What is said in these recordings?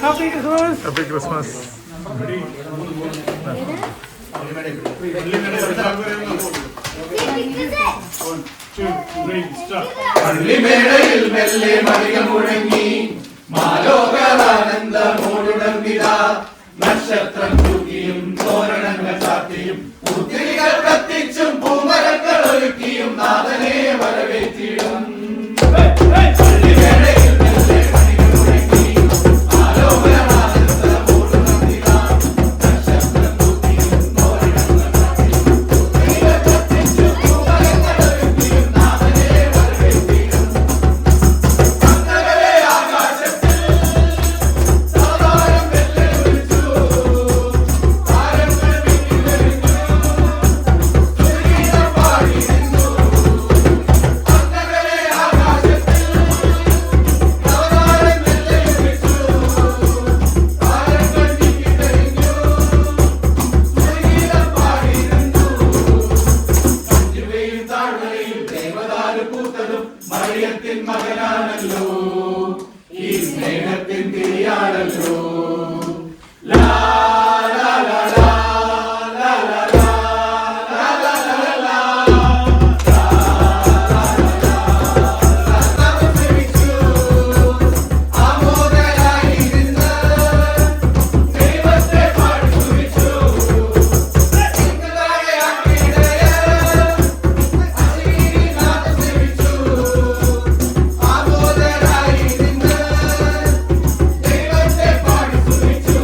Happy Christmas. പള്ളിമേടയിൽ മെല്ലെ മറിയം മുഴങ്ങി മാലോകരാനന്ദമോടുണർന്നിതാ നക്ഷത്രം തൂക്കിയും തോരണങ്ങൾ ചാർത്തിയും പുത്തിരികൾ കത്തിച്ചും പൂമരങ്ങൾ ഒരുക്കിയും നാഥനെ വരവേറ്റിടും പള്ളിമേടയിൽ മെല്ലെ മറിയം മുഴങ്ങി മാലോകരാനന്ദമോടുണർന്നിതാ നക്ഷത്രം തൂക്കിയും തോരണങ്ങൾ ചാർത്തിയും പുത്തിരികൾ കത്തിച്ചും പൂമരങ്ങൾ ഒരുക്കിയും നാഥനെ വരവേറ്റിടും അങ്ങകലെ ആകാശത്തിൽ സാധാരം വെള്ളി വിളിച്ചു താരങ്ങൾ മിന്നിലെറിഞ്ഞു സുഗീതം പാടി നിന്നു അങ്ങകലെ ആകാശത്തിൽ സാധാരം വെള്ളി വിളിച്ചു താരങ്ങൾ മിന്നിലെറിഞ്ഞു സുഗീതം പാടി നിന്നു മഞ്ഞുവെയിൽ താഴ്വരയിൽ ദേവദാരു പൂത്തതും മറിയത്തിൻ മകനാണല്ലോ ഈ സ്നേഹത്തിൻ തിരിയാണല്ലോ ലാ ലാ ലാ ലാ ലാ ലാ ലാ ലാ ലാ ലാ ലാ നമസ്കരിച്ചു ആമോദരായി നിന്ന് ദൈവത്തെ പാടി സ്തുതിച്ചു ഇങ്ങതായ അഗ്നിയിടയ അശരീരിനാഥ സേവിച്ചു ആമോദരായി നിന്ന് ദൈവത്തെ പാടി സ്തുതിച്ചു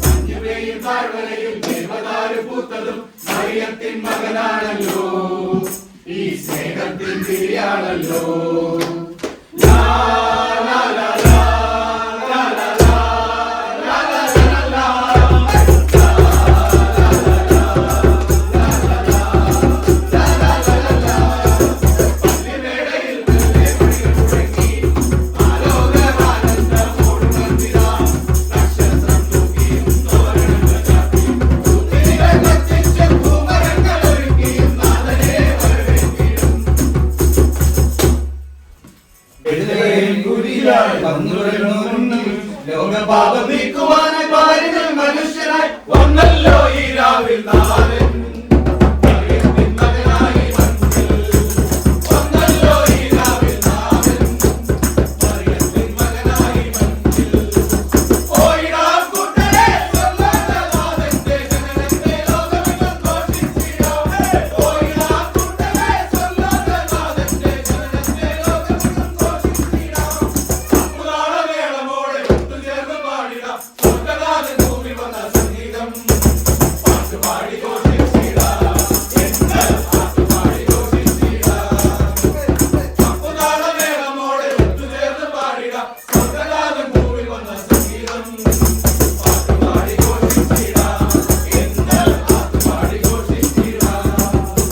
മഞ്ഞുവെയിൽ താഴ്വരയിൽ ദേവദാരു പൂത്തതും മറിയത്തിൻ മകനാണല്ലോ ഈ സ്നേഹത്തിൻ തിരിയാണല്ലോ ലാ ലാ ലാ ലാ ലാ ലാ ലാ ലാ ലാ ലാ ലാ പള്ളിമേടയിൽ മെല്ലെ മണികൾ മുഴങ്ങി ആലോകരാനന്ദമോടുണർന്നിതാ നക്ഷത്രം തൂക്കിയും തോരണങ്ങൾ ചാർത്തിയും പുത്തിരികൾ കത്തിച്ചും പൂമരങ്ങൾ ഒരുക്കിയും നാഥനെ വരവേറ്റിടും ബെത്ലഹേം കുരിയായി വന്നുവരുന്നു ലോകപാപം